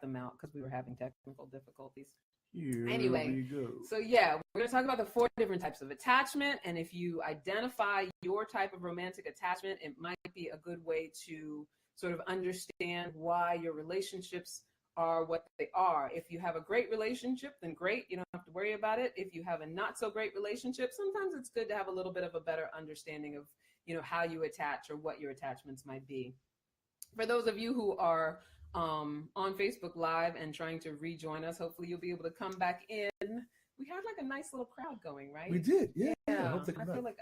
them out because we were having technical difficulties. Here Anyway, we go. so yeah, we're going to talk about the 4 different types of attachment. And if you identify your type of romantic attachment, it might be a good way to sort of understand why your relationships are what they are. If you have a great relationship, then great. You don't have to worry about it. If you have a not so great relationship, sometimes it's good to have a little bit of a better understanding of, how you attach or what your attachments might be. For those of you who are on Facebook Live and trying to rejoin us, hopefully you'll be able to come back in. We had like a nice little crowd going, right? We did, yeah. I hope they come feel back. like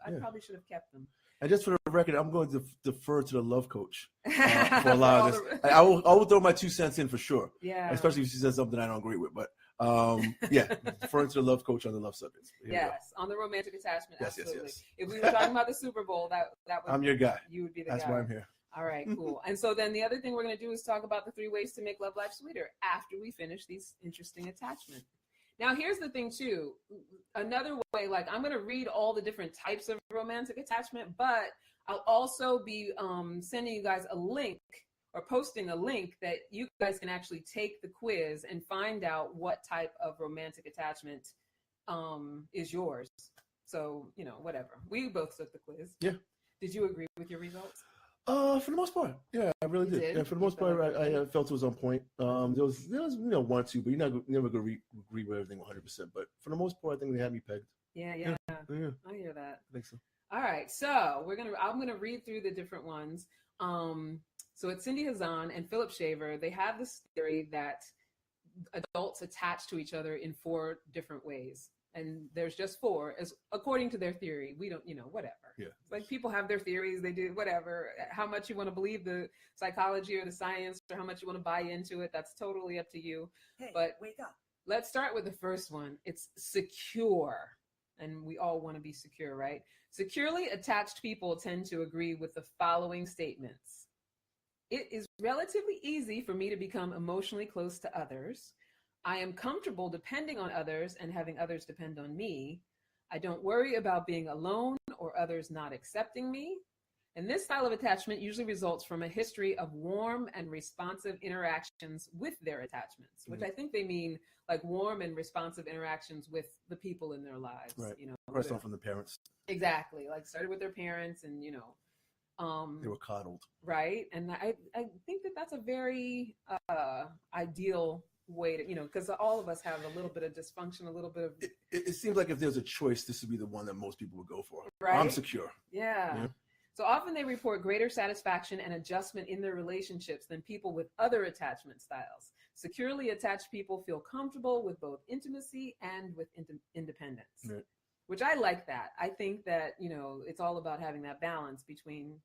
I probably should have kept them. And just for the record, I'm going to defer to the love coach for a lot of this. I will throw my 2 cents in for sure. Yeah. Especially if she says something I don't agree with. But deferring to the love coach on the love subjects. Yes, on the romantic attachment. Yes, absolutely. yes. If we were talking about the Super Bowl, that would, I'm your guy. You would be the That's guy. why I'm here. All right, cool. And so then the other thing we're going to do is talk about the 3 ways to make love life sweeter after we finish these interesting attachments. Now, here's the thing, too. Another way, like I'm going to read all the different types of romantic attachment, but I'll also be sending you guys a link or posting a link that you guys can actually take the quiz and find out what type of romantic attachment is yours. So, whatever. We both took the quiz. Yeah. Did you agree with your results? For the most part, yeah, I really did. Yeah, for the most part, I felt it was on point. There was 1 or 2, but you're never gonna agree with everything 100%. But for the most part, I think they had me pegged. Yeah. I hear that. I think so. All right, so I'm gonna read through the different ones. So it's Cindy Hazan and Philip Shaver. They have this theory that adults attach to each other in 4 different ways. And there's just 4, as according to their theory. We don't, whatever. Yeah. Like people have their theories, they do whatever. How much you want to believe the psychology or the science, or how much you want to buy into it, that's totally up to you. Hey, but wake up. Let's start with the first one. It's secure. And we all want to be secure, right? Securely attached people tend to agree with the following statements. It is relatively easy for me to become emotionally close to others. I am comfortable depending on others and having others depend on me. I don't worry about being alone or others not accepting me. And this style of attachment usually results from a history of warm and responsive interactions with their attachments, which I think they mean like warm and responsive interactions with the people in their lives. Right. First off, from the parents. Exactly. Like started with their parents and, they were coddled. Right. And I think that that's a very ideal way to, because all of us have a little bit of dysfunction, a little bit of. It seems like if there's a choice, this would be the one that most people would go for. Right. I'm secure. Yeah. So often they report greater satisfaction and adjustment in their relationships than people with other attachment styles. Securely attached people feel comfortable with both intimacy and with independence, right. Which I like that. I think that, it's all about having that balance between,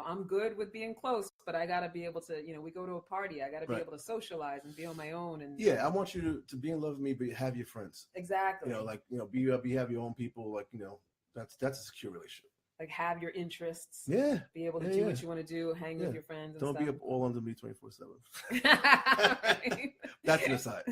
I'm good with being close, but I got to be able to, we go to a party, I got to be able to socialize and be on my own. And yeah, I want you to be in love with me, but have your friends. Exactly. Have your own people. That's a secure relationship. Like have your interests. Yeah. Be able to do what you want to do, hang with your friends. And Don't stuff. be up all under me 24/7. That's an aside.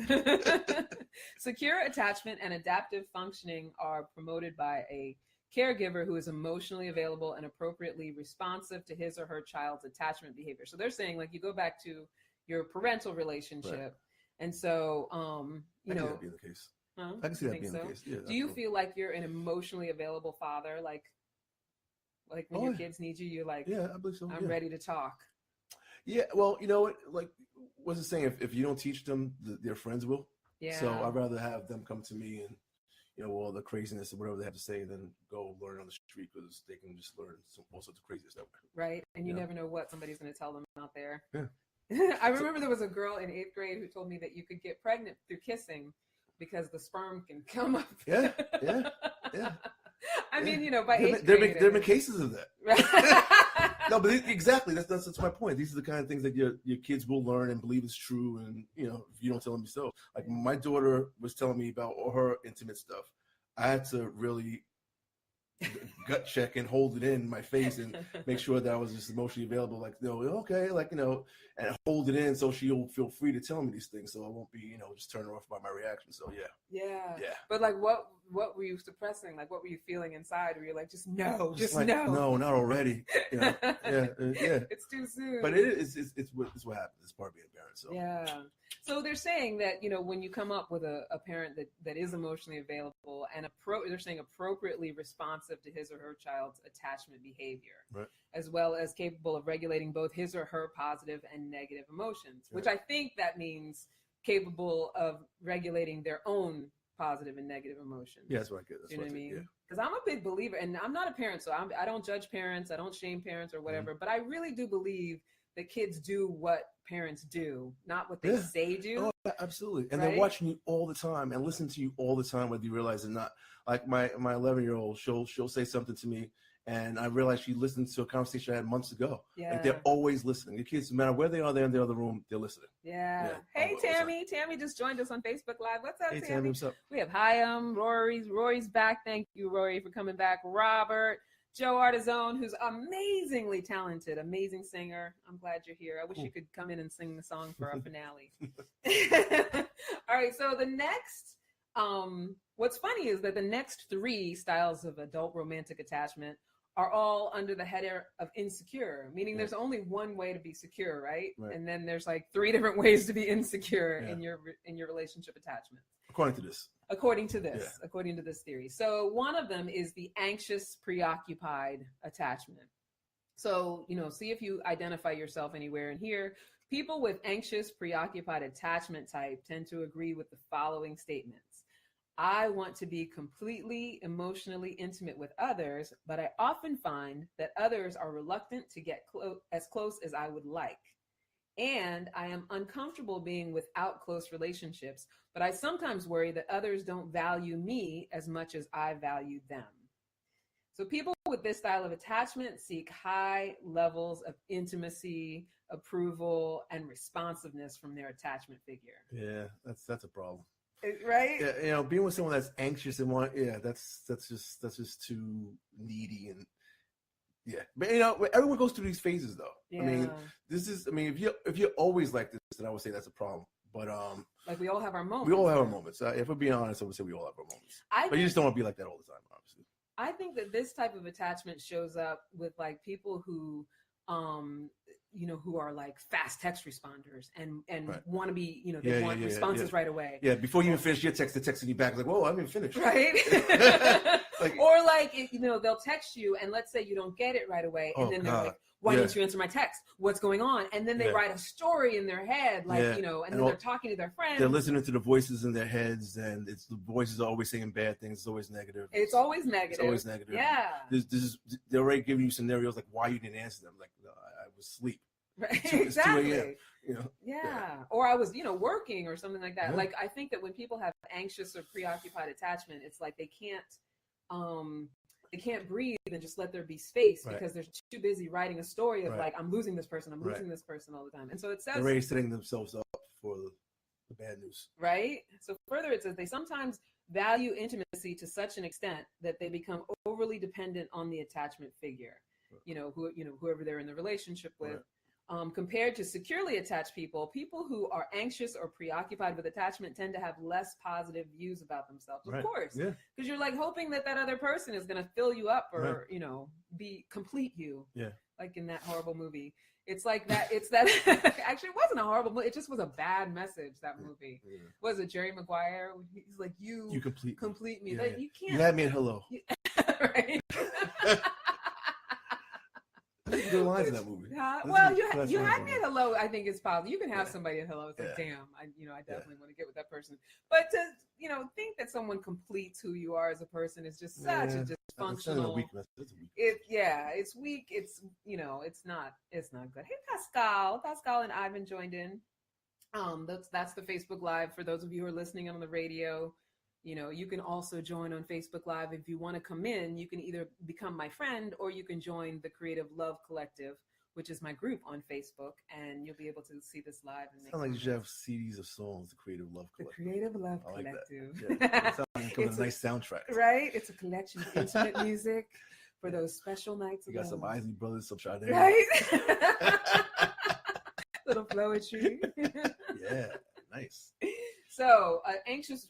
Secure attachment and adaptive functioning are promoted by a caregiver who is emotionally available and appropriately responsive to his or her child's attachment behavior. So they're saying like you go back to your parental relationship. Right. And so, I can see that being the case. Huh? I can see that being the case. Yeah, do you feel like you're an emotionally available father? Like when your kids need you, you're like, yeah, I believe so. I'm ready to talk. Yeah. Well, like, what's it saying? If you don't teach them, their friends will. Yeah. So I'd rather have them come to me and, all the craziness and whatever they have to say than go learn on the street, because they can just learn all sorts of craziness that way. Right. And you never know what somebody's going to tell them out there. Yeah. I remember there was a girl in 8th grade who told me that you could get pregnant through kissing because the sperm can come up. Yeah. I mean, by 8th there grade. have been cases of that. No, but exactly. That's my point. These are the kind of things that your kids will learn and believe is true. And, if you don't tell them yourself. Like my daughter was telling me about all her intimate stuff. I had to really gut check and hold it in my face and make sure that I was just emotionally available. Like, okay, like, and hold it in so she'll feel free to tell me these things, so I won't be, just turned off by my reaction. So yeah. But like, what were you suppressing? Like, what were you feeling inside? Were you like, just no, just like, no, not already. Yeah. It's too soon. But it's what happens. It's part of being a parent. So yeah. So they're saying that, when you come up with a parent that is emotionally available and they're saying appropriately responsive to his or her child's attachment behavior, right, as well as capable of regulating both his or her positive and negative emotions, which I think that means capable of regulating their own positive and negative emotions. Yeah, that's what I get. That's you know what I mean? Yeah. Because I'm a big believer, and I'm not a parent, so I don't judge parents, I don't shame parents or whatever, but I really do believe that kids do what parents do, not what they say do. Oh, absolutely. And right? They're watching you all the time and listening to you all the time, whether you realize it or not. Like my 11-year-old, she'll say something to me, and I realize she listened to a conversation I had months ago. Yeah. Like, they're always listening. The kids, no matter where they are, they're in the other room, they're listening. Yeah. Hey, Tammy. Tammy just joined us on Facebook Live. What's up, Hey, Tammy? What's up? We have Hyam, Rory's back. Thank you, Rory, for coming back. Robert, Joe Artizone, who's amazingly talented, amazing singer. I'm glad you're here. I wish you could come in and sing the song for our finale. All right. So the next, what's funny is that the next 3 styles of adult romantic attachment are all under the header of insecure, meaning there's only one way to be secure, right? And then there's like 3 different ways to be insecure in your relationship attachment. According to this. According to this theory. So one of them is the anxious, preoccupied attachment. So, see if you identify yourself anywhere in here. People with anxious, preoccupied attachment type tend to agree with the following statements. I want to be completely emotionally intimate with others, but I often find that others are reluctant to get as close as I would like. And I am uncomfortable being without close relationships, but I sometimes worry that others don't value me as much as I value them. So people with this style of attachment seek high levels of intimacy, approval, and responsiveness from their attachment figure. Yeah, that's a problem. Right? Yeah, being with someone that's anxious and that's just too needy and but everyone goes through these phases though. Yeah. If you're always like this, then I would say that's a problem. But like we all have our moments. We all have our moments. If we're being honest, I would say we all have our moments. But you just don't want to be like that all the time, obviously. I think that this type of attachment shows up with like people who who are like fast text responders and want to be, they want responses right away. Yeah, before you even finish your text, they're texting you back like, whoa, I haven't even finished. Right? Or like, they'll text you and let's say you don't get it right away. And then they're like, why didn't you answer my text? What's going on? And then they write a story in their head, like, and then they're talking to their friends. They're listening to the voices in their heads, and the voices are always saying bad things. It's always negative. It's always negative. It's always negative. Yeah. They're already giving you scenarios like why you didn't answer them. Like, no, I was asleep. Right. It's 2 a.m. Or I was, working or something like that. Like, I think that when people have anxious or preoccupied attachment, it's like they can't breathe and just let there be space because they're too busy writing a story of like, I'm losing this person, I'm losing this person all the time. And so it says they're already setting themselves up for the bad news. Right. So further, it says they sometimes value intimacy to such an extent that they become overly dependent on the attachment figure, whoever they're in the relationship with. Right. Compared to securely attached people who are anxious or preoccupied with attachment tend to have less positive views about themselves. Of course, because you're like hoping that other person is going to fill you up or, complete you. Yeah. Like in that horrible movie. It's like that. It's that. Actually, it wasn't a horrible movie. It just was a bad message, that movie. Yeah. Was it Jerry Maguire? He's like, you complete me. Like, you can't. You had me at hello. Right. Good lines in that movie. Well, you had me at hello. I think it's possible. You can have somebody at hello. It's like, damn, I definitely want to get with that person. But to think that someone completes who you are as a person is just such a dysfunctional. It's weak. It's it's not good. Hey, Pascal and Ivan joined in. That's the Facebook Live for those of you who are listening on the radio. You can also join on Facebook Live. If you want to come in, you can either become my friend or you can join the Creative Love Collective, which is my group on Facebook, and you'll be able to see this live. And Sounds like you should have CDs of songs, the Creative Love Collective. The Creative Love I like Collective. That. Yeah. It sounds like it's a nice soundtrack. Right? It's a collection of intimate music for those special nights. You got some Isley Brothers, some Sade. Right? Little poetry. Yeah, nice. So, anxious,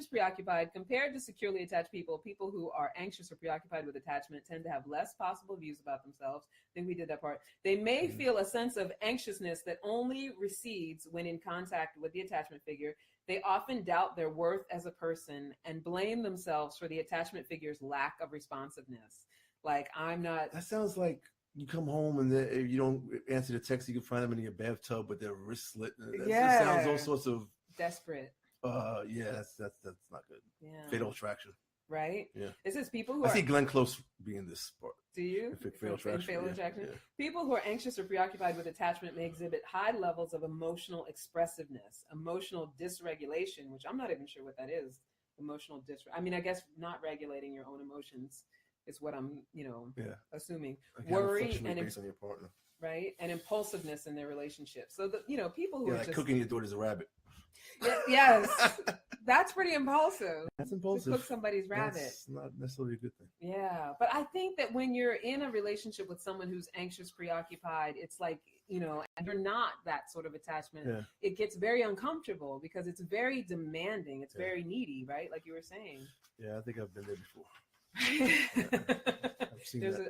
preoccupied, compared to securely attached people who are anxious or preoccupied with attachment tend to have less possible views about themselves. I think we did that part. They may feel a sense of anxiousness that only recedes when in contact with the attachment figure. They often doubt their worth as a person and blame themselves for the attachment figure's lack of responsiveness. Like, I'm not. That sounds like you come home and if you don't answer the text, you can find them in your bathtub with their wrists slit. That sounds all sorts of desperate. Yeah, that's not good. Yeah. Fatal attraction. Right? Yeah. It says people who I see Glenn Close being this part. Do you? Fatal attraction. Yeah. People who are anxious or preoccupied with attachment may exhibit high levels of emotional expressiveness, emotional dysregulation, which I'm not even sure what that is. I guess not regulating your own emotions is what I'm, assuming. Worry and based on your partner. Right? And impulsiveness in their relationship. So people who are like just cooking your daughter's a rabbit. Yes. That's pretty impulsive. That's impulsive. To cook somebody's rabbit. That's not necessarily a good thing. Yeah. But I think that when you're in a relationship with someone who's anxious, preoccupied, it's like, and you're not that sort of attachment. Yeah. It gets very uncomfortable because it's very demanding. It's very needy, right? Like you were saying. Yeah, I think I've been there before.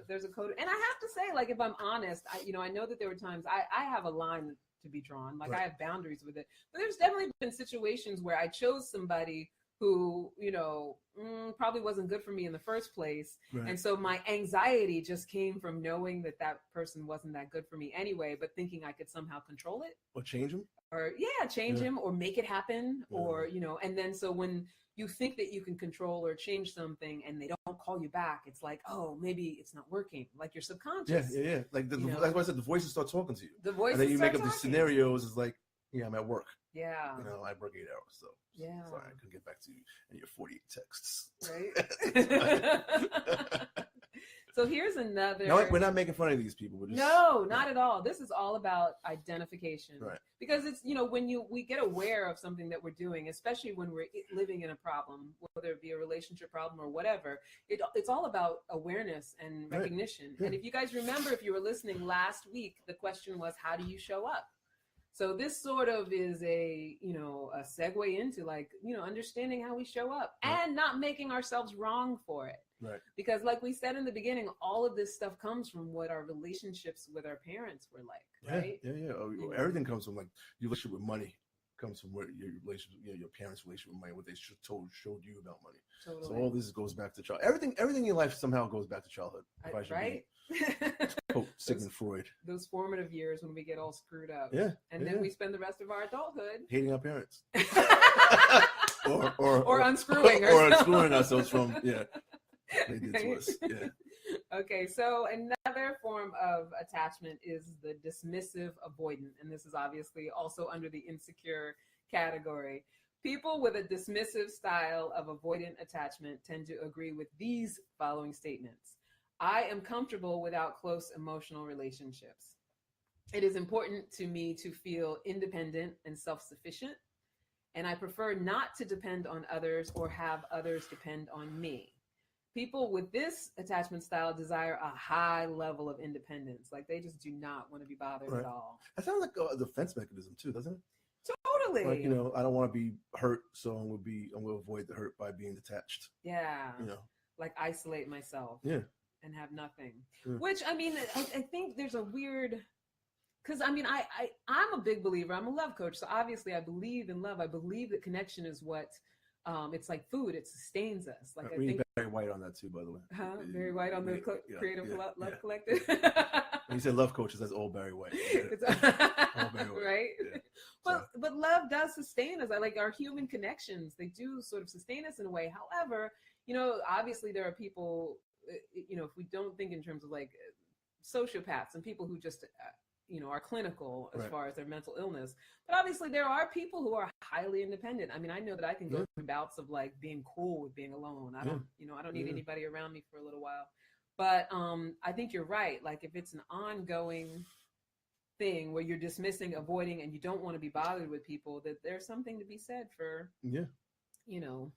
There's a code. And I have to say, like, if I'm honest, I know that there were times I have a line to be drawn. Like, right. I have boundaries with it. But there's definitely been situations where I chose somebody who, probably wasn't good for me in the first place. Right. And so my anxiety just came from knowing that person wasn't that good for me anyway, but thinking I could somehow control it. Or change him? Or, change him or make it happen. Yeah. Or, and then so when you think that you can control or change something and they don't call you back, it's like, oh, maybe it's not working. Like your subconscious. Yeah. Like that's why I said the voices start talking to you. The voices. And then you make up these scenarios. It's like, I'm at work. Yeah. I work 8 hours, so yeah. Sorry, I couldn't get back to you in your 48 texts. Right. So here's another. No, we're not making fun of these people. We're just, not at all. This is all about identification. Right. Because it's, when we get aware of something that we're doing, especially when we're living in a problem, whether it be a relationship problem or whatever, it's all about awareness and recognition. Right. Yeah. And if you guys remember, if you were listening last week, the question was, how do you show up? So this sort of is a segue into understanding how we show up and not making ourselves wrong for it. Right. Because like we said in the beginning, all of this stuff comes from what our relationships with our parents were like, right? Yeah. Everything comes from like your relationship with money comes from where your relationship, your parents' relationship with money, what they showed you about money. Totally. So all this goes back to childhood. Everything in your life somehow goes back to childhood. Right? Quote Sigmund Freud. Those formative years when we get all screwed up. Yeah. And then we spend the rest of our adulthood hating our parents. or unscrewing ourselves. Or unscrewing ourselves from, they did to us. Yeah. Okay, so another form of attachment is the dismissive avoidant, and this is obviously also under the insecure category. People with a dismissive style of avoidant attachment tend to agree with these following statements. I am comfortable without close emotional relationships. It is important to me to feel independent and self-sufficient, and I prefer not to depend on others or have others depend on me. People with this attachment style desire a high level of independence. Like they just do not want to be bothered at all. That sounds like a defense mechanism too, doesn't it? Totally. Like, I don't want to be hurt, so I'm gonna avoid the hurt by being detached. Yeah. Like isolate myself. Yeah. And have nothing. Yeah. Which I think there's a weird, because I'm a big believer. I'm a love coach, so obviously I believe in love. I believe that connection is what. It's like food; it sustains us. Like I think Barry White on that too, by the way. Barry White on the Creative Love Collective. When you said love coaches, that's all Barry White. All Barry White. Right? Yeah. But love does sustain us. I like our human connections. They do sort of sustain us in a way. However, obviously there are people. If we don't think in terms of like sociopaths and people who just are clinical as far as their mental illness. But obviously there are people who are highly independent. I know that I can go through bouts of like being cool with being alone. I don't need anybody around me for a little while. But I think you're right. Like if it's an ongoing thing where you're dismissing, avoiding, and you don't want to be bothered with people, that there's something to be said for, you know,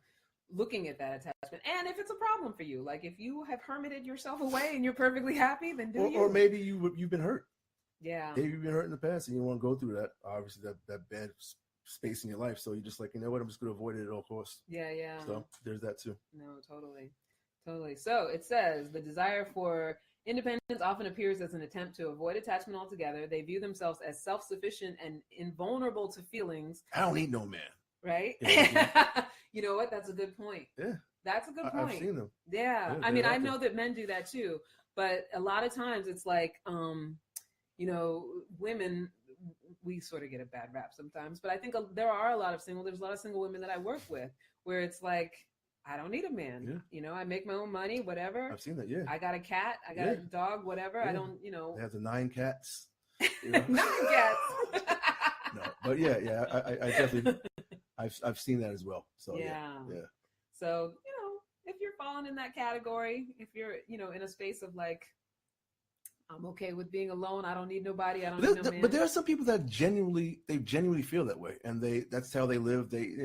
looking at that attachment. And if it's a problem for you, like if you have hermited yourself away and you're perfectly happy, then do you. Or maybe you've been hurt. Yeah. Maybe you've been hurt in the past and you want to go through that, obviously, that bad space in your life. So you're just like, you know what, I'm just going to avoid it at all costs. Yeah, yeah. So there's that too. No, totally. Totally. So it says the desire for independence often appears as an attempt to avoid attachment altogether. They view themselves as self-sufficient and invulnerable to feelings. I don't need no man. Right? Yeah. You know what? That's a good point. Yeah. That's a good point. I've seen them. Yeah. I mean, I know that men do that too, but a lot of times it's like, you know, women, we sort of get a bad rap sometimes, but I think there's a lot of single women that I work with where it's like, I don't need a man. Yeah. You know, I make my own money, whatever. I've seen that. Yeah. I got a cat. I got a dog, whatever. Yeah. I don't, you know. They have the 9 cats. You know? 9 cats. No, but yeah. I definitely, I've seen that as well. So yeah. So, you know, if you're falling in that category, if you're, you know, in a space of like, I'm okay with being alone. I don't need nobody. I don't need no man. But there are some people that genuinely feel that way, and that's how they live. They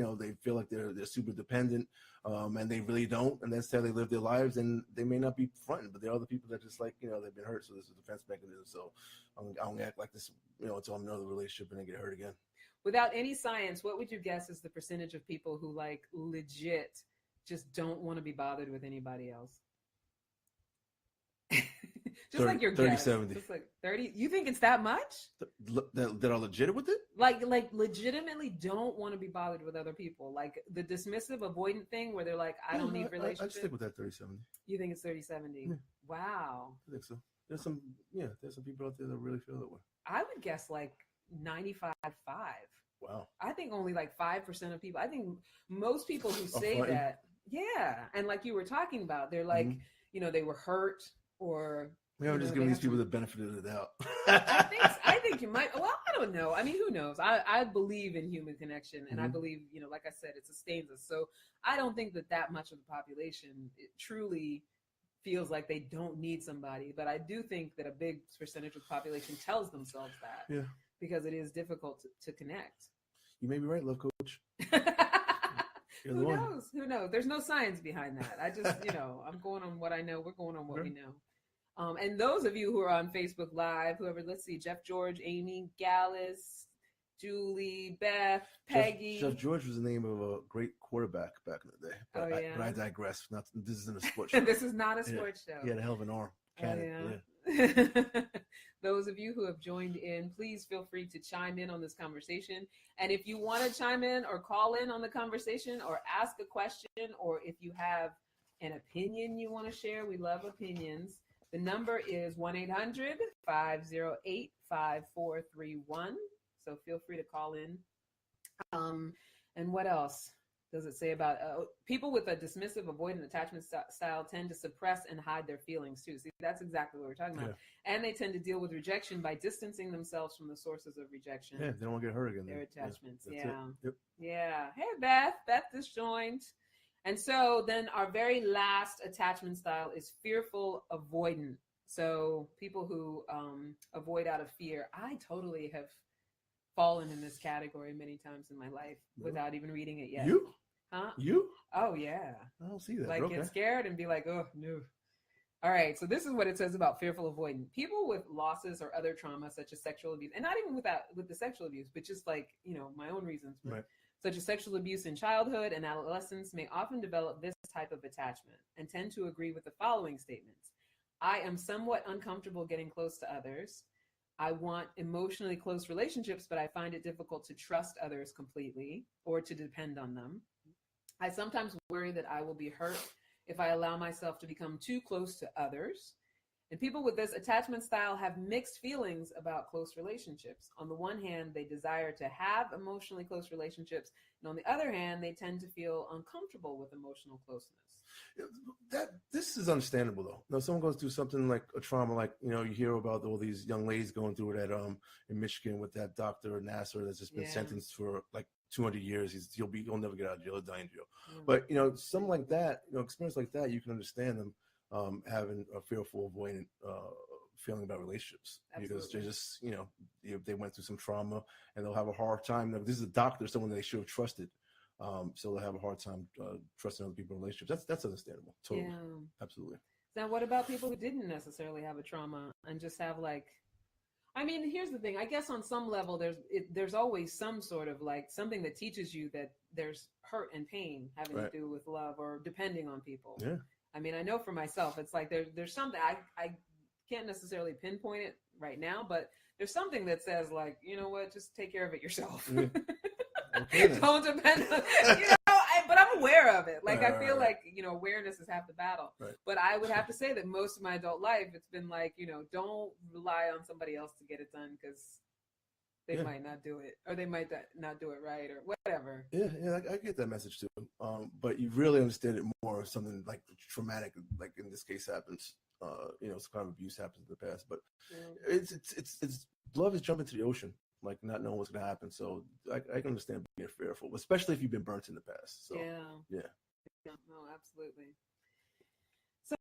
feel like they're super dependent, and they really don't, and that's how they live their lives. And they may not be fronting, but there are other people that just like, you know, they've been hurt, so this is a defense mechanism. So I don't act like this, you know, until I'm in another relationship and then get hurt again. Without any science, what would you guess is the percentage of people who like legit just don't want to be bothered with anybody else? Just 30, like your 30, guess. 70. Just like 30. You think it's that much? That are legit with it? Like legitimately don't want to be bothered with other people. Like the dismissive, avoidant thing where they're like, I don't need relationships. I'd stick with that 30-70. You think it's 30-70? Yeah. Wow. I think so. There's some people out there that really feel that way. I would guess like 95-5. Wow. I think only like 5% of people. I think most people who say that, and like you were talking about, they're like, you know, they were hurt or. Maybe I'm just giving these people the benefit of the doubt. I think you might. Well, I don't know. I mean, who knows? I believe in human connection, and I believe, you know, like I said, it sustains us. So I don't think that much of the population truly feels like they don't need somebody. But I do think that a big percentage of the population tells themselves that. Yeah. Because it is difficult to connect. You may be right, love coach. Who knows? Who knows? There's no science behind that. I just, you know, I'm going on what I know. We're going on what we know. And those of you who are on Facebook Live, whoever, let's see, Jeff George, Amy, Gallus, Julie, Beth, Peggy. Jeff George was the name of a great quarterback back in the day. But, but I digress. This isn't a sports show. This is not a sports show. He had a hell of an arm. Those of you who have joined in, please feel free to chime in on this conversation. And if you want to chime in or call in on the conversation or ask a question, or if you have an opinion you want to share, we love opinions. The number is 1-800-508-5431. So feel free to call in. And what else does it say about people with a dismissive, avoidant attachment style tend to suppress and hide their feelings too. See, that's exactly what we're talking about. And they tend to deal with rejection by distancing themselves from the sources of rejection. Yeah, they don't want to get hurt again. Their attachments. Yep. Yeah. Hey, Beth. Beth just joined. And so then our very last attachment style is fearful avoidant. So people who avoid out of fear. I totally have fallen in this category many times in my life without even reading it yet. You? Huh? You? Oh, yeah. I don't see that. Like get scared and be like, oh, no. All right. So this is what it says about fearful avoidant. People with losses or other trauma, such as sexual abuse, and not even with the sexual abuse, but just like, you know, my own reasons. Right. Such as sexual abuse in childhood and adolescence may often develop this type of attachment and tend to agree with the following statements. I am somewhat uncomfortable getting close to others. I want emotionally close relationships, but I find it difficult to trust others completely or to depend on them. I sometimes worry that I will be hurt if I allow myself to become too close to others. And people with this attachment style have mixed feelings about close relationships. On the one hand, they desire to have emotionally close relationships. And on the other hand, they tend to feel uncomfortable with emotional closeness. This is understandable, though. Now, someone goes through something like a trauma, like, you know, you hear about all these young ladies going through it in Michigan with that Dr. Nassar that's just been sentenced for like 200 years. He'll never get out of jail. He'll die in jail. But, you know, something like that, you know, experience like that, you can understand them. having a fearful, avoidant feeling about relationships. Absolutely. Because they just, they went through some trauma, and they'll have a hard time. This is a doctor, someone they should have trusted. So they'll have a hard time trusting other people in relationships. That's understandable. Totally. Yeah. Absolutely. Now, what about people who didn't necessarily have a trauma and just have here's the thing. I guess on some level, there's always some sort of something that teaches you that there's hurt and pain having to do with love or depending on people. Yeah. I mean, I know for myself, it's like there's something I can't necessarily pinpoint it right now, but there's something that says you know what, just take care of it yourself. Yeah. Okay, don't depend on, but I'm aware of it. I feel like, awareness is half the battle. Right. But I would have to say that most of my adult life, it's been don't rely on somebody else to get it done because they might not do it, or they might not do it right, or whatever. Yeah, I get that message too. But you really understand it more if something traumatic, in this case, happens. Some kind of abuse happens in the past. But it's love is jumping to the ocean, not knowing what's going to happen. So I can understand being fearful, especially if you've been burnt in the past. So yeah. No, absolutely.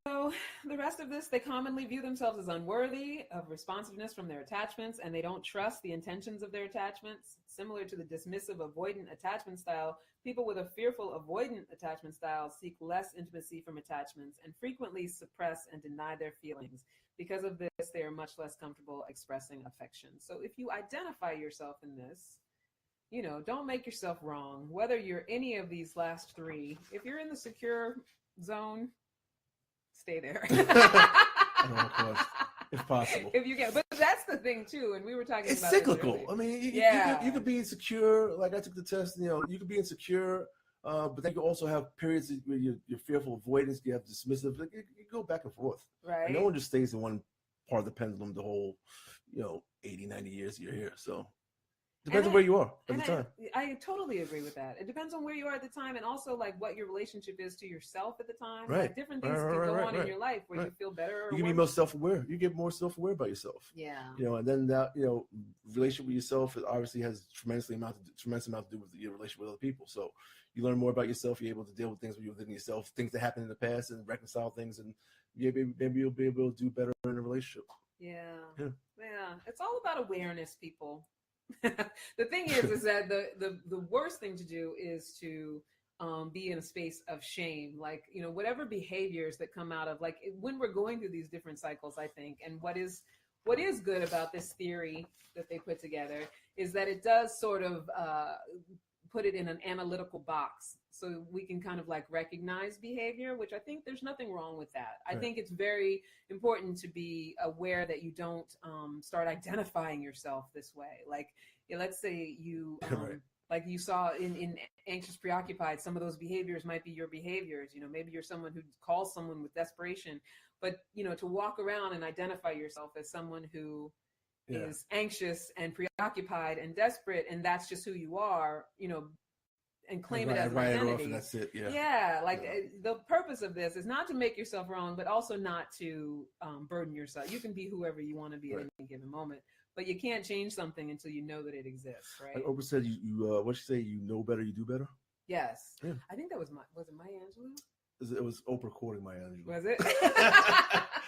So the rest of this, they commonly view themselves as unworthy of responsiveness from their attachments, and they don't trust the intentions of their attachments. Similar to the dismissive avoidant attachment style, people with a fearful avoidant attachment style seek less intimacy from attachments and frequently suppress and deny their feelings. Because of this, they are much less comfortable expressing affection. So if you identify yourself in this, don't make yourself wrong. Whether you're any of these last three, if you're in the secure zone, stay there. Of course, if possible. If you can. But that's the thing too, and we were talking about cyclical. I mean, you could be insecure. I took the test. You could be insecure, but then you also have periods where you're fearful, avoidance. You have dismissive. You go back and forth. Right. And no one just stays in one part of the pendulum the whole, 80, 90 years you're here. So. Depends on where you are at the time. I totally agree with that. It depends on where you are at the time, and also what your relationship is to yourself at the time. Right. Different things can go on in your life where you feel better. You can be more self-aware. You get more self-aware about yourself. Yeah. And then that relationship with yourself obviously has tremendous amount to do with your relationship with other people. So you learn more about yourself. You're able to deal with things within yourself, things that happened in the past, and reconcile things, and maybe you'll be able to do better in a relationship. Yeah. It's all about awareness, people. The thing is that the worst thing to do is to be in a space of shame, whatever behaviors that come out of when we're going through these different cycles, I think. And what is good about this theory that they put together is that it does sort of put it in an analytical box, so we can kind of recognize behavior, which I think there's nothing wrong with that. I think it's very important to be aware that you don't start identifying yourself this way. Let's say you like you saw in Anxious Preoccupied, some of those behaviors might be your behaviors. Maybe you're someone who calls someone with desperation, but to walk around and identify yourself as someone who is anxious and preoccupied and desperate, and that's just who you are, and claim it as an identity. It off and that's it. The purpose of this is not to make yourself wrong, but also not to burden yourself. You can be whoever you want to be at any given moment, but you can't change something until you know that it exists, right? Like Oprah said, what you say, you know better, you do better. Yes. Yeah. I think that was it Maya Angelou? It was Oprah quoting Maya Angelou. Was it?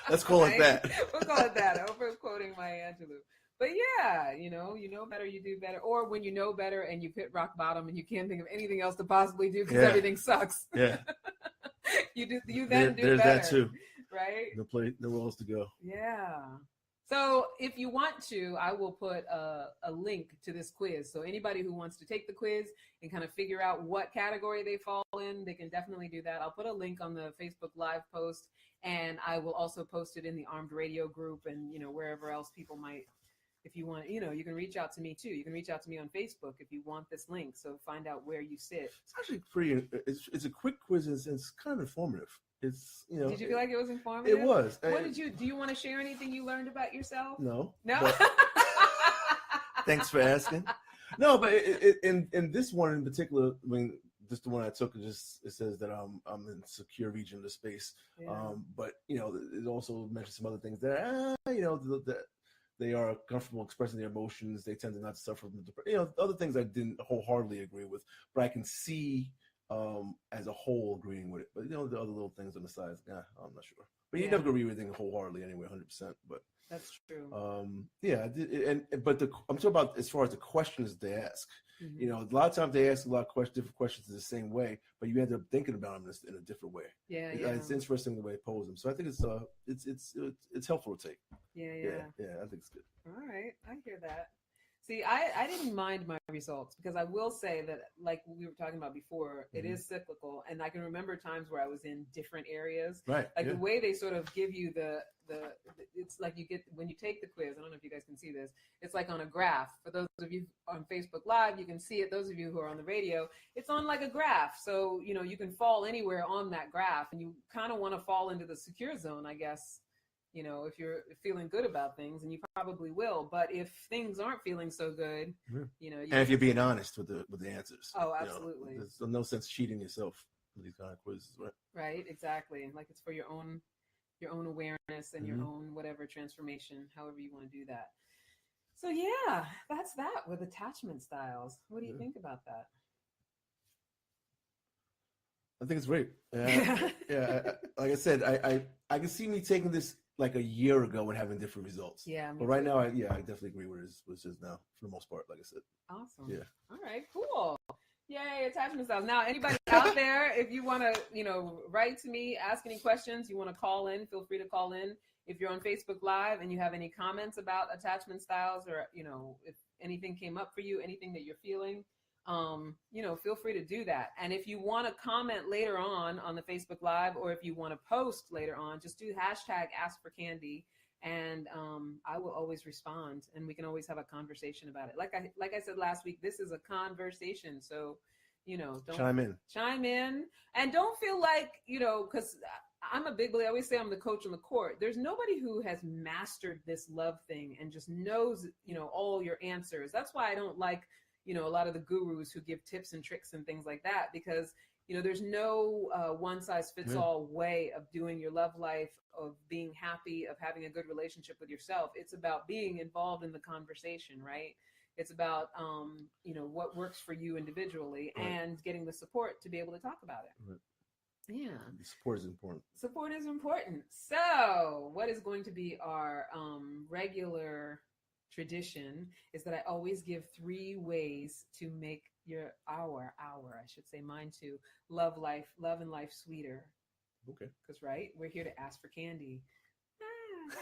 Let's call it that. We'll call it that. Oprah quoting Maya Angelou. But you know better, you do better. Or when you know better and you hit rock bottom and you can't think of anything else to possibly do because everything sucks. Yeah. You then do there's better. There's that too. Right? Nowhere else to go. Yeah. So if you want to, I will put a link to this quiz. So anybody who wants to take the quiz and kind of figure out what category they fall in, they can definitely do that. I'll put a link on the Facebook Live post, and I will also post it in the Armed Radio group and, wherever else people might. If you want, you can reach out to me too. You can reach out to me on Facebook if you want this link. So find out where you sit. It's actually it's a quick quiz. It's kind of informative. It's, Did you feel like it was informative? It was. Do you want to share anything you learned about yourself? No. But, thanks for asking. No, but in this one in particular, just the one I took, it says that I'm in a secure region of the space. Yeah. But it also mentions some other things that that they are comfortable expressing their emotions. They tend to not suffer from depression. Other things I didn't wholeheartedly agree with, but I can see as a whole agreeing with it. But the other little things on the sides, I'm not sure. But you're never gonna read everything wholeheartedly anyway, 100%. But that's true. Yeah, but I'm talking about as far as the questions they ask. Mm-hmm. A lot of times they ask a lot of different questions in the same way, but you end up thinking about them in a different way. Yeah, It's interesting the way they pose them. So I think it's helpful to take. Yeah. I think it's good. All right, I hear that. See, I didn't mind my results because I will say that, like we were talking about before, it is cyclical, and I can remember times where I was in different areas. Right. Like the way they sort of give you the it's like you get when you take the quiz. I don't know if you guys can see this. It's like on a graph. For those of you on Facebook Live, you can see it. Those of you who are on the radio, it's on like a graph. So you can fall anywhere on that graph, and you kind of want to fall into the secure zone, I guess. If you're feeling good about things, and you probably will, but if things aren't feeling so good, and if you're being honest with the answers. Oh, absolutely. There's no sense cheating yourself with these kind of quizzes, right? Right, exactly. Like it's for your own awareness and your own whatever transformation, however you want to do that. So yeah, that's that with attachment styles. What do you think about that? I think it's great. Yeah, like I said, I can see me taking this like a year ago and having different results. Yeah. But right now, I definitely agree with it. It's just now for the most part, like I said. Awesome. Yeah. All right, cool. Yay, attachment styles. Now, anybody out there, if you want to, write to me, ask any questions, you want to call in, feel free to call in. If you're on Facebook Live and you have any comments about attachment styles, or, if anything came up for you, anything that you're feeling, feel free to do that. And if you want to comment later on the Facebook Live, or if you want to post later on, just do #AskForCandy, and I will always respond, and we can always have a conversation about it. Like I said last week, this is a conversation, so don't chime in, and don't feel like because I'm a big believer. I always say I'm the coach on the court. There's nobody who has mastered this love thing and just knows all your answers. That's why I don't like a lot of the gurus who give tips and tricks and things like that, because there's no one size fits all way of doing your love life, of being happy, of having a good relationship with yourself. It's about being involved in the conversation, right? It's about what works for you individually, and getting the support to be able to talk about it. Right. Yeah. Support is important. Support is important. So what is going to be our regular tradition is that I always give 3 ways to make mine too, love and life sweeter. Okay. Because we're here to ask for candy.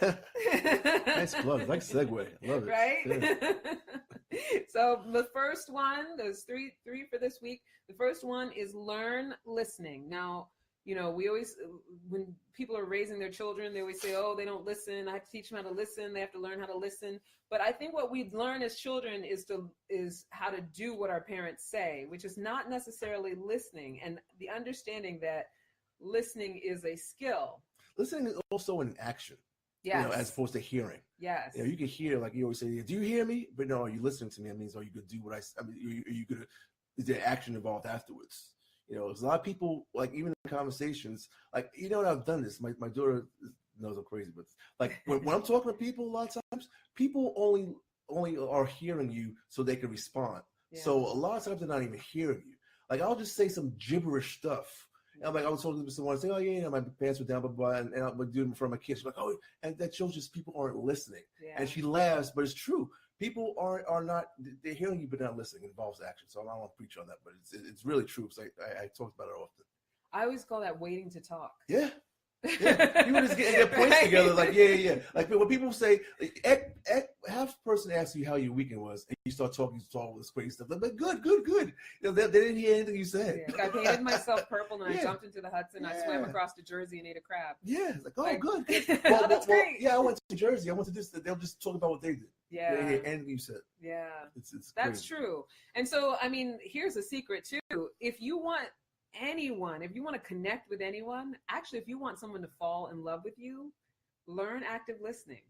Nice plug, like segue. Love it. Right? Yeah. So the first one, there's three for this week. The first one is learn listening. Now, we always, when people are raising their children, they always say, oh, they don't listen. I have to teach them how to listen. They have to learn how to listen. But I think what we learn as children is how to do what our parents say, which is not necessarily listening, and the understanding that listening is a skill. Listening is also an action. Yes. As opposed to hearing. Yes. You can hear, like you always say, do you hear me? But no, are you listening to me? That means, are you going to do what is there action involved afterwards? There's a lot of people, like even in conversations, like, I've done this. My daughter knows I'm crazy, but like when I'm talking to people, a lot of times, people only are hearing you so they can respond. Yeah. So a lot of times they're not even hearing you. Like I'll just say some gibberish stuff. And I'm like, I was talking to someone, saying, oh yeah, my pants were down, blah, blah, and I would do it in front of my kids. She's like, oh, and that shows just people aren't listening. Yeah. And she laughs, but it's true. People are not, they're hearing you, but not listening. It involves action. So I don't want to preach on that, but it's really true. Because I talk about it often. I always call that waiting to talk. Yeah. Yeah. You just get points together, like, yeah. Like when people say, have a person ask you how your weekend was, and you start talking all this crazy stuff. Like, good. They didn't hear anything you said. Yeah. I painted myself purple, and I jumped into the Hudson. I swam across to Jersey and ate a crab. Yeah, it's like, oh, good. That's great. Yeah, I went to Jersey. I went to this. They'll just talk about what they did. Yeah. They didn't hear anything you said. Yeah. It's That's crazy. true. And so, I mean, here's a secret too. If you want to connect with anyone, actually, if you want someone to fall in love with you, learn active listening,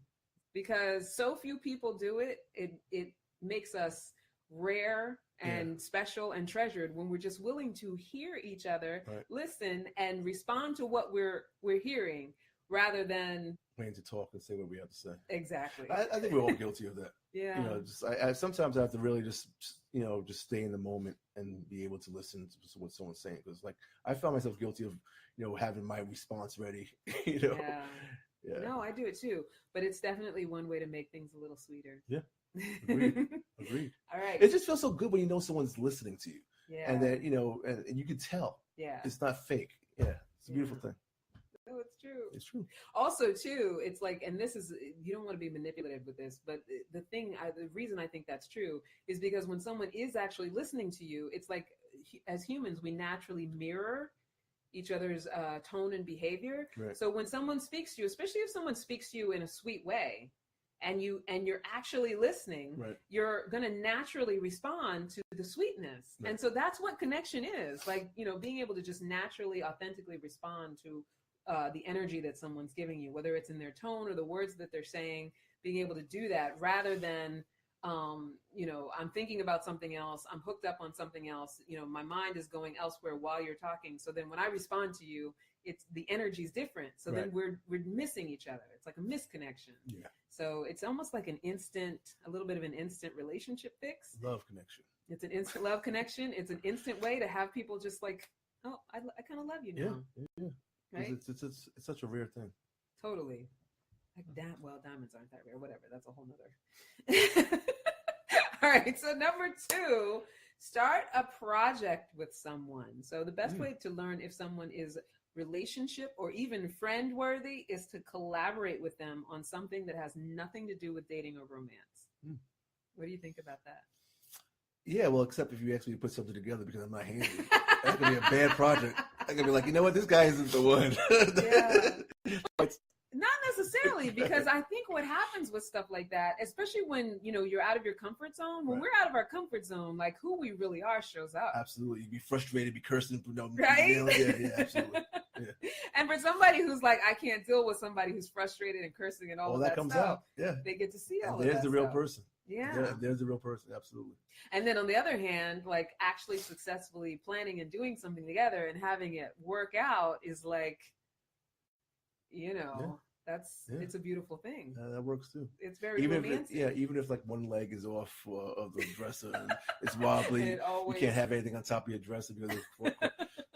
because so few people do it. It makes us rare and special and treasured when we're just willing to hear each other, listen, and respond to what we're hearing rather than waiting to talk and say what we have to say. Exactly. I think we're all guilty of that. Yeah. You know, just I sometimes I have to really just just stay in the moment and be able to listen to what someone's saying, because like I found myself guilty of having my response ready. Yeah. Yeah. No, I do it too, but it's definitely one way to make things a little sweeter. Yeah. Agreed. All right. It just feels so good when you know someone's listening to you. Yeah. And that and you can tell. Yeah. It's not fake. Yeah. It's a beautiful thing. No, it's true. It's true. Also, too, it's like, and this is, you don't want to be manipulative with this, but the reason I think that's true is because when someone is actually listening to you, it's like, as humans, we naturally mirror each other's tone and behavior. Right. So when someone speaks to you, especially if someone speaks to you in a sweet way, and you're actually listening, right, you're going to naturally respond to the sweetness. Right. And so that's what connection is, like, being able to just naturally, authentically respond to the energy that someone's giving you, whether it's in their tone or the words that they're saying, being able to do that rather than, I'm thinking about something else, I'm hooked up on something else, my mind is going elsewhere while you're talking. So then when I respond to you, it's the energy's different. So right, then we're missing each other. It's like a misconnection. Yeah. So it's almost like a little bit of an instant relationship fix. Love connection. It's an instant love connection. It's an instant way to have people just like, oh, I kind of love you now. Yeah. Right? It's such a rare thing. Totally. Like diamonds aren't that rare. Whatever. That's a whole nother. All right. So number 2, start a project with someone. So the best way to learn if someone is relationship or even friend worthy is to collaborate with them on something that has nothing to do with dating or romance. What do you think about that? Yeah, well, except if you actually put something together, because I'm not handy. That could be a bad project. I could be like, this guy isn't the one. Yeah. Not necessarily, because I think what happens with stuff like that, especially when, you're out of your comfort zone, when we're out of our comfort zone, like who we really are shows up. Absolutely. You'd be frustrated, be cursing. Right? Yeah, absolutely. Yeah. And for somebody who's like, I can't deal with somebody who's frustrated and cursing and all of that comes stuff, out. Yeah. They get to see all of that. There's the real person. Yeah. There's the real person. Absolutely. And then on the other hand, like actually successfully planning and doing something together and having it work out is like, it's a beautiful thing. That works too. It's very romantic. Even if like one leg is off of the dresser and it's wobbly, you can't have anything on top of your dresser because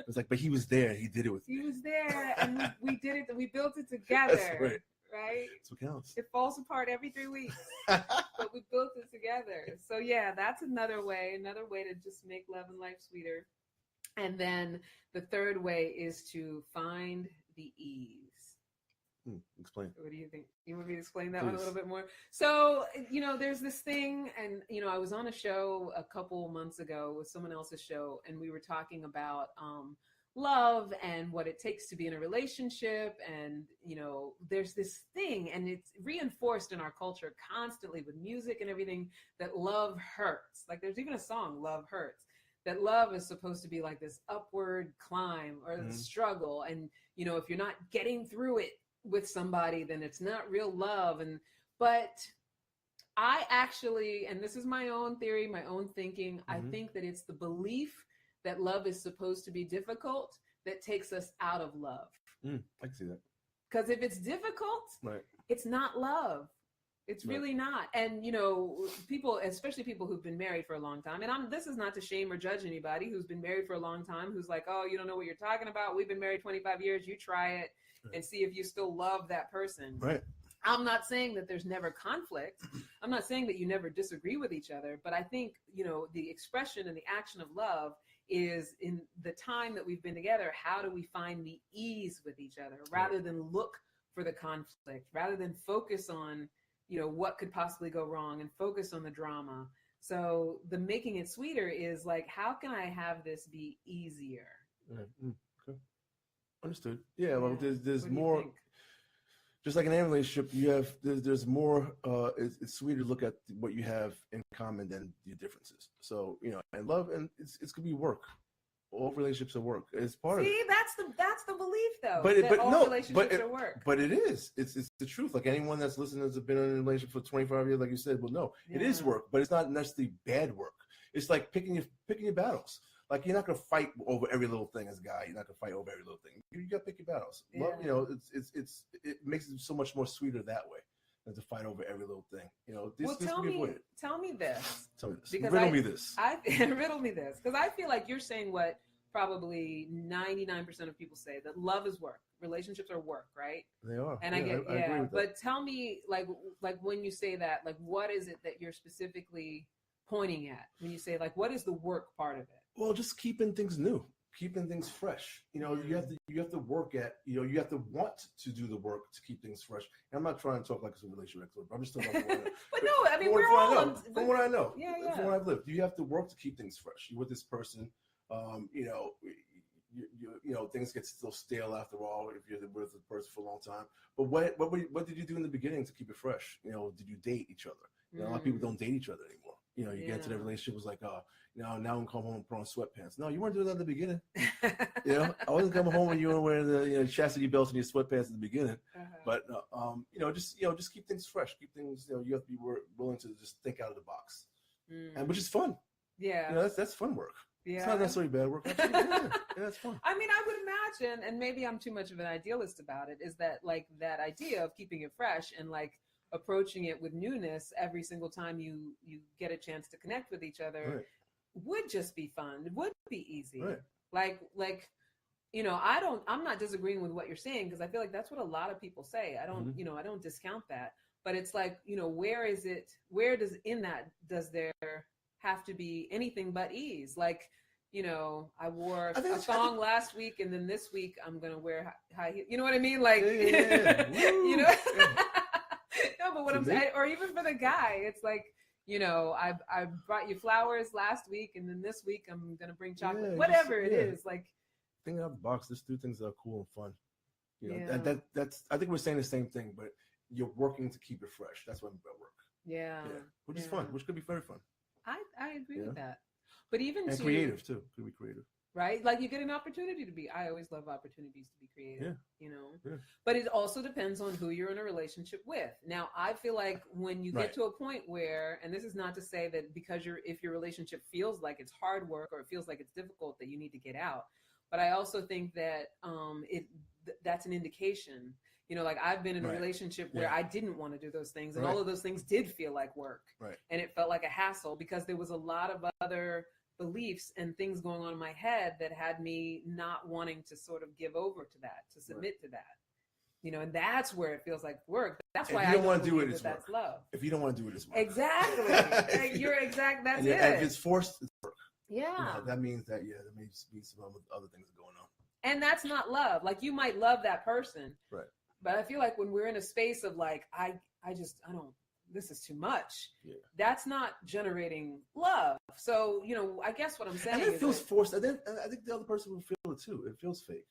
it's like, but he was there. He did it with me. He was there, and we did it. We built it together. That's right. Right? That's what counts. It falls apart every 3 weeks, but we built it together. So yeah, that's another way to just make love and life sweeter. And then the third way is to find the ease. Explain. What do you think? You want me to explain that Please. one a little bit more? So, there's this thing, and, I was on a show a couple months ago with someone else's show, and we were talking about love and what it takes to be in a relationship. And, there's this thing, and it's reinforced in our culture constantly with music and everything, that love hurts. Like there's even a song, Love Hurts, that love is supposed to be like this upward climb or struggle. And, if you're not getting through it with somebody, then it's not real love. But I actually, and this is my own theory, my own thinking, I think that it's the belief that love is supposed to be difficult that takes us out of love. I can see that. Because if it's difficult, it's not love. It's really not. And, people, especially people who've been married for a long time, and this is not to shame or judge anybody who's been married for a long time, who's like, oh, you don't know what you're talking about. We've been married 25 years. You try it and see if you still love that person. Right. I'm not saying that there's never conflict. I'm not saying that you never disagree with each other, but I think, the expression and the action of love is in the time that we've been together. How do we find the ease with each other rather than look for the conflict, rather than focus on, what could possibly go wrong and focus on the drama. So the making it sweeter is like, how can I have this be easier? Okay. Understood. Yeah. Well, there's more. Just like in any relationship, there's more. It's sweeter to look at what you have in common than your differences. So and love, and it's gonna be work. All relationships are work. It's part of it. See, that's the belief, though. Relationships are work. But it is. It's the truth. Like anyone that's listening that's been in a relationship for 25 years, like you said, well, no, it is work, but it's not necessarily bad work. It's like picking your battles. Like, you're not gonna fight over every little thing as a guy. You're not gonna fight over every little thing. You gotta pick your battles. Yeah. Love, you know, it makes it so much more sweeter that way than to fight over every little thing. You know, this tell can be me avoided. tell me this. Tell me this. Because Riddle me this. Riddle me this, because I feel like you're saying what probably 99% of people say, that love is work. Relationships are work, right? They are. And I agree with that. But tell me, like when you say that, like, what is it that you're specifically pointing at when you say, like, what is the work part of it? Well, just keeping things new, keeping things fresh. You know, you have to work at, you know, you have to want to do the work to keep things fresh. And I'm not trying to talk like it's a relationship expert, but I'm just talking about but no, I mean, we're all from what I know, yeah. from what I've lived. You have to work to keep things fresh. You're with this person, you know, you know, things get still stale after all if you're with the person for a long time. But what did you do in the beginning to keep it fresh? You know, did you date each other? You know, a lot of people don't date each other anymore. You know, you get into that relationship, was like, you know, now I'm coming home and put on sweatpants. No, you weren't doing that at the beginning. You know, I wasn't coming home when you were wearing the, you know, chastity belts and your sweatpants at the beginning. But you know, just keep things fresh. Keep things, you know, you have to be willing to just think out of the box, and which is fun. Yeah, you know, that's fun work. Yeah. It's not necessarily bad work. Yeah, that's fun. I mean, I would imagine, and maybe I'm too much of an idealist about it, is that, like, that idea of keeping it fresh and, like, approaching it with newness every single time you get a chance to connect with each other would just be fun. It would be easy. Like, you know, I'm not disagreeing with what you're saying, because I feel like that's what a lot of people say. I don't, you know, I don't discount that, but it's like, you know, where does there have to be anything but ease? Like, you know, I wore a thong last week, and then this week I'm going to wear high heels. You know what I mean? Like, you know, no, but what I'm saying, or even for the guy, it's like, you know, I brought you flowers last week, and then this week I'm going to bring chocolate, whatever it is. Like, think out of the box, just do things that are cool and fun. You know, that's, I think we're saying the same thing, but you're working to keep it fresh. That's what I'm about work. Yeah. Which is fun, which could be very fun. I agree with that. But even creative too. Could be creative. Right? Like, you get an opportunity to be. I always love opportunities to be creative. You know? But it also depends on who you're in a relationship with. Now, I feel like when you get to a point where, and this is not to say that because if your relationship feels like it's hard work or it feels like it's difficult, that you need to get out. But I also think that that's an indication. You know, like, I've been in a relationship where I didn't want to do those things, and all of those things did feel like work. And it felt like a hassle because there was a lot of other beliefs and things going on in my head that had me not wanting to sort of give over to that, to submit to that. You know, and that's where it feels like work. That's why I don't want to do it. That's love. If you don't want to do it, it's work. Exactly. You're exact. That's it. And if it's forced, it's work. Yeah. You know, that means that there may be some other things going on. And that's not love. Like, you might love that person. Right. But I feel like when we're in a space of like, I don't, this is too much. That's not generating love. So, you know, I guess what I'm saying is it feels forced. And then I think the other person will feel it too. It feels fake.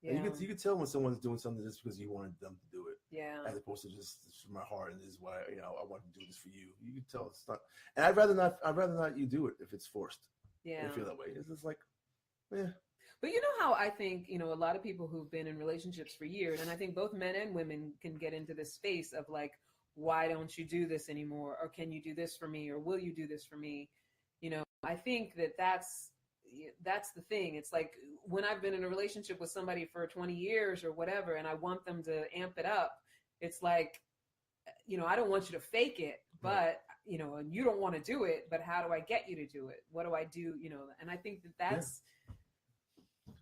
Yeah. And you can tell when someone's doing something just because you wanted them to do it. Yeah. As opposed to just, it's from my heart, and this is why, you know, I want to do this for you. You can tell it's not. And I'd rather not you do it if it's forced. Yeah. I feel that way. It's just like, But you know how I think, you know, a lot of people who've been in relationships for years, and I think both men and women can get into this space of like, why don't you do this anymore? Or can you do this for me? Or will you do this for me? You know, I think that's the thing. It's like, when I've been in a relationship with somebody for 20 years or whatever, and I want them to amp it up, it's like, you know, I don't want you to fake it, but, you know, and you don't want to do it, but how do I get you to do it? What do I do? You know, and I think that's,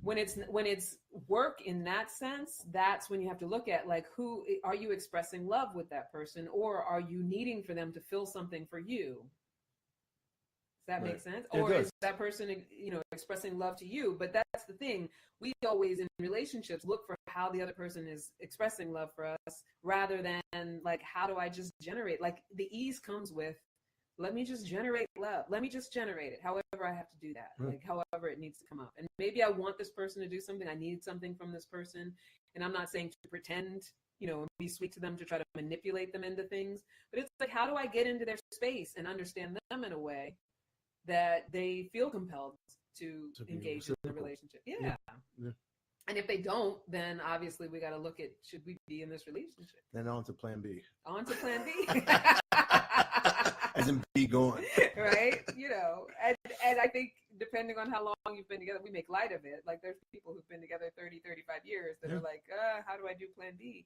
when it's work in that sense, that's when you have to look at, like, who are you expressing love with that person, or are you needing for them to fill something for you? Does that make sense? Or is that person, you know, expressing love to you? But that's the thing. We always in relationships look for how the other person is expressing love for us, rather than like, how do I just generate? Like, the ease comes with, let me just generate love. Let me just generate it. However I have to do that, like however it needs to come up. And maybe I want this person to do something. I need something from this person. And I'm not saying to pretend, you know, and be sweet to them to try to manipulate them into things. But it's like, how do I get into their space and understand them in a way that they feel compelled to engage in the relationship? Yeah. And if they don't, then obviously we got to look at, should we be in this relationship? Then on to plan B. On to plan B. As in be going. Right? You know, And I think depending on how long you've been together, we make light of it. Like there's people who've been together 30, 35 years that are like, how do I do plan B?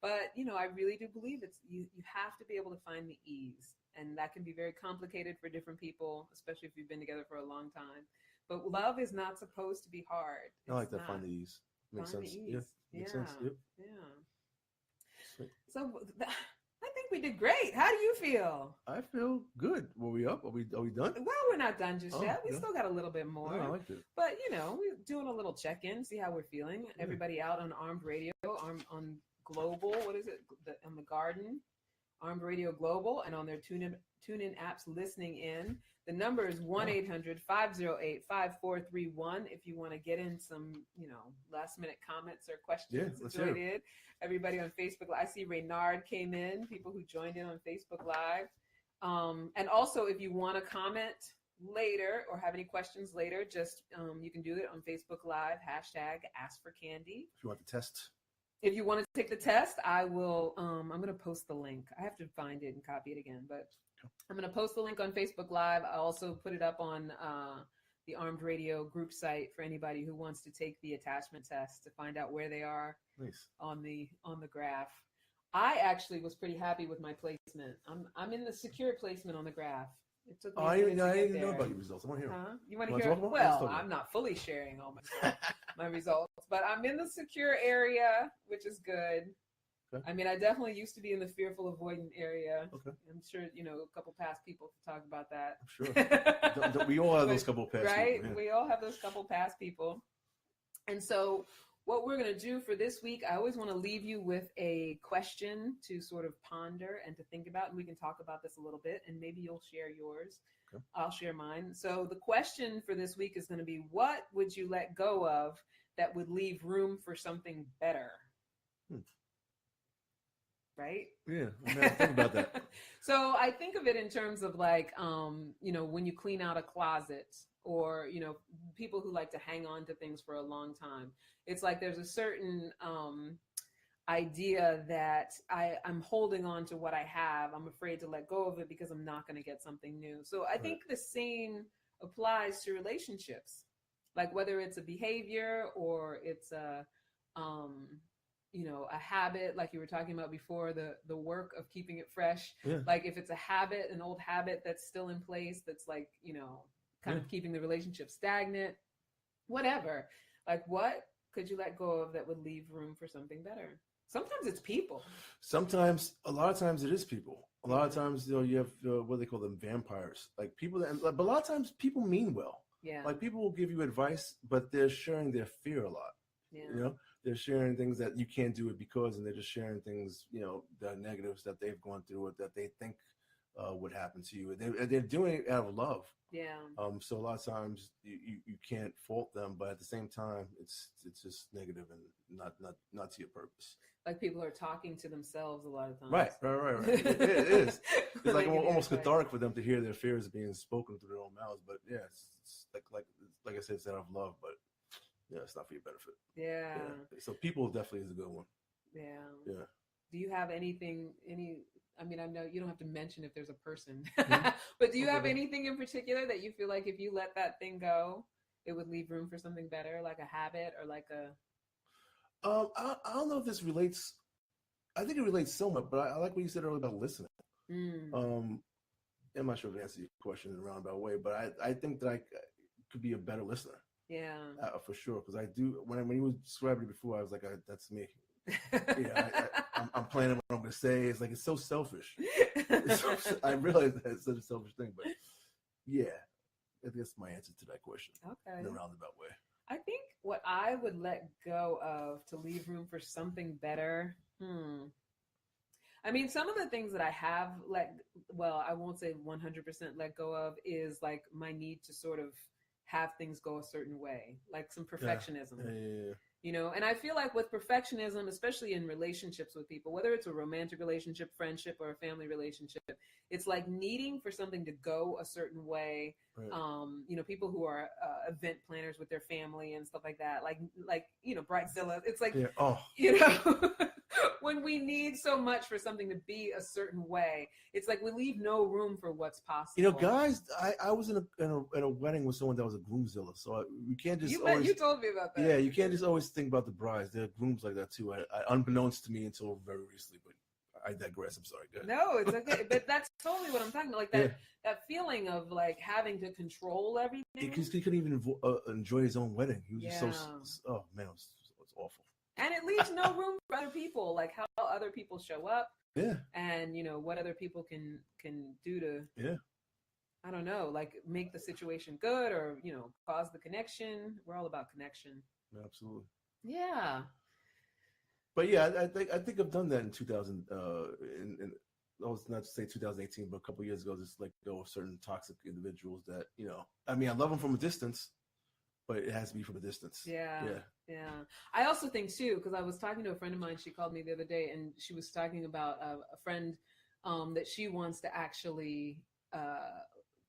But, I really do believe you have to be able to find the ease. And that can be very complicated for different people, especially if you've been together for a long time. But love is not supposed to be hard. I like that. Find the ease. Makes sense. Yeah. Makes sense. Yep. Yeah. Sweet. So I think we did great. How do you feel? I feel good. Were we up? Are we done? Well, we're not done just yet. We still got a little bit more. I like it. But we're doing a little check-in, see how we're feeling. Yeah. Everybody out on Armed Radio, on Global. What is it? On the Garden, Armed Radio Global, and on their TuneIn apps listening in. The number is 1-800-508-5431 if you want to get in some, last-minute comments or questions. Let's hear it. Everybody on Facebook. I see Reynard came in, people who joined in on Facebook Live. And also, if you want to comment later or have any questions later, just you can do it on Facebook Live, #AskForCandy. If you want the test. If you want to take the test, I will. I'm going to post the link. I have to find it and copy it again, but I'm going to post the link on Facebook Live. I also put it up on the Armed Radio group site for anybody who wants to take the attachment test to find out where they are on the graph. I actually was pretty happy with my placement. I'm in the secure placement on the graph. It took me I didn't know about your results. I want to hear. You want to hear? Well, I'm not fully sharing all my results, but I'm in the secure area, which is good. Okay. I mean, I definitely used to be in the fearful avoidant area. Okay. I'm sure, a couple past people can talk about that. I'm sure. We all have those couple past people. Right? Yeah. We all have those couple past people. And so what we're going to do for this week, I always want to leave you with a question to sort of ponder and to think about. And we can talk about this a little bit, and maybe you'll share yours. Okay. I'll share mine. So the question for this week is going to be, what would you let go of that would leave room for something better? Right? Yeah, I'm going to think about that. So I think of it in terms of like, when you clean out a closet or, people who like to hang on to things for a long time. It's like there's a certain idea that I'm holding on to what I have. I'm afraid to let go of it because I'm not going to get something new. So I think the same applies to relationships, like whether it's a behavior or it's a habit, like you were talking about before, the work of keeping it fresh. Yeah. Like if it's a habit, an old habit that's still in place, that's like, kind of keeping the relationship stagnant, whatever. Like what could you let go of that would leave room for something better? Sometimes it's people. A lot of times it is people. A lot of times, you have what they call them, vampires. Like people but a lot of times people mean well. Yeah. Like people will give you advice, but they're sharing their fear a lot. Yeah. They're sharing things that you can't do it because, and they're just sharing things, the negatives that they've gone through or that they think would happen to you. They're doing it out of love. Yeah. So a lot of times you can't fault them, but at the same time, it's just negative and not to your purpose. Like people are talking to themselves a lot of times. Right. It is. It's like almost cathartic for them to hear their fears being spoken through their own mouths. But yeah, it's like I said, it's out of love, but yeah, it's not for your benefit. Yeah. So people definitely is a good one. Yeah. Yeah. Do you have anything? I know you don't have to mention if there's a person, but do you have anything in particular that you feel like if you let that thing go, it would leave room for something better, like a habit or like a? I don't know if this relates. I think it relates somewhat, but I like what you said earlier about listening. I'm not sure if it answers your question in a roundabout way, but I think that I could be a better listener. Yeah, for sure. Because I do. When you were describing it before, I was like, that's me. I'm planning what I'm going to say. It's like it's so selfish. I realize that it's such a selfish thing, but yeah, I think that's my answer to that question. Okay, in a roundabout way. I think what I would let go of to leave room for something better. Some of the things that I have I won't say 100% let go of is like my need to sort of have things go a certain way, like some perfectionism. You know, and I feel like with perfectionism, especially in relationships with people, whether it's a romantic relationship, friendship, or a family relationship, it's like needing for something to go a certain way. Right. You know, people who are event planners with their family and stuff like that, like you know, Bridezilla. It's like, Yeah. Oh. you know, when we need so much for something to be a certain way, it's like we leave no room for what's possible. You know, guys, I was in a wedding with someone that was a groomzilla, so you can't just you told me about that. Yeah, you can't just always think about the brides. There are grooms like that too. Unbeknownst to me until very recently, but I digress. I'm sorry. Go ahead. No, it's okay. But that's totally what I'm talking about. Like that feeling of like having to control everything. Because he couldn't even enjoy his own wedding. He was just so, oh man, it was awful. And it leaves no room for other people, like how other people show up. Yeah. And, you know, what other people can do to, I don't know, like make the situation good or, you know, cause the connection. We're all about connection. Absolutely. Yeah. But yeah, I think I've done that in 2000. I was not to say 2018, but a couple of years ago, just let go of certain toxic individuals that, you know, I mean, I love them from a distance, but it has to be from a distance. Yeah. I also think too, because I was talking to a friend of mine. She called me the other day, and she was talking about a friend that she wants to actually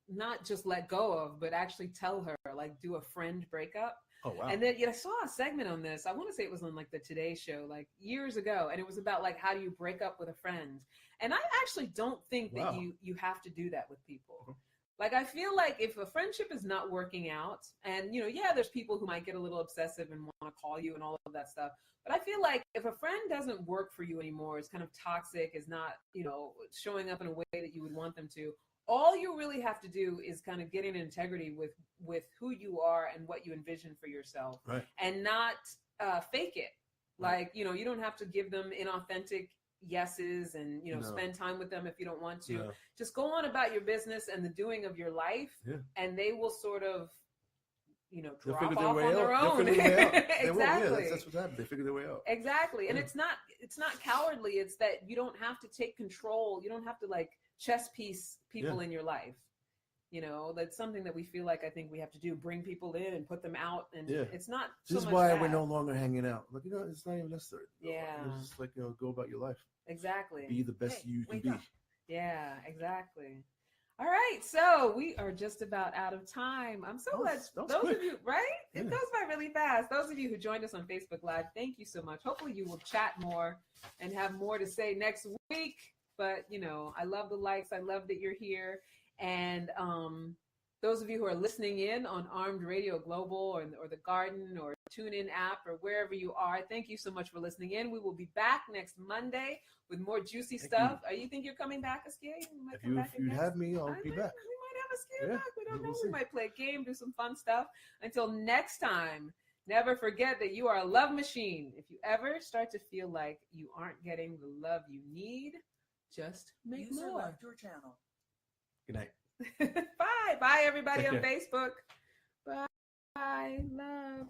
not just let go of, but actually tell her, like, do a friend breakup. Oh, wow. And then I saw a segment on this. I want to say it was on like the Today Show, like years ago, and it was about like how do you break up with a friend. And I actually don't think that you have to do that with people. Like, I feel like if a friendship is not working out, and, you know, yeah, there's people who might get a little obsessive and want to call you and all of that stuff. But I feel like if a friend doesn't work for you anymore, is kind of toxic, is not, you know, showing up in a way that you would want them to, all you really have to do is kind of get in integrity with who you are and what you envision for yourself. Right. And not fake it. Like, you know, you don't have to give them inauthentic yeses and, you know, spend time with them if you don't want to. Just go on about your business and the doing of your life, and they will sort of, you know, drop off on their own. Exactly. That's what's happened. They figure their way out. Exactly. And it's not cowardly. It's that you don't have to take control. You don't have to like chess piece people in your life. You know, that's something that we feel like I think we have to do, bring people in and put them out. And it's not so This is much why that. We're no longer hanging out. Like, you know, it's not even necessary. Yeah. It's just like, you know, go about your life. Exactly. Be the best you can be. Yeah, exactly. All right. So we are just about out of time. I'm so glad those of you, right? It goes by really fast. Those of you who joined us on Facebook Live, thank you so much. Hopefully you will chat more and have more to say next week. But, you know, I love the likes. I love that you're here. And those of you who are listening in on Armed Radio Global or the Garden or TuneIn app or wherever you are, thank you so much for listening in. We will be back next Monday with more juicy stuff. You think you're coming back, ASKIA? If you have me, I'll be back. We might have ASKIA back. We don't know. We might play a game, do some fun stuff. Until next time, never forget that you are a love machine. If you ever start to feel like you aren't getting the love you need, just make more. Left your channel. Good night. Bye. Bye, everybody on Facebook. Bye. Love.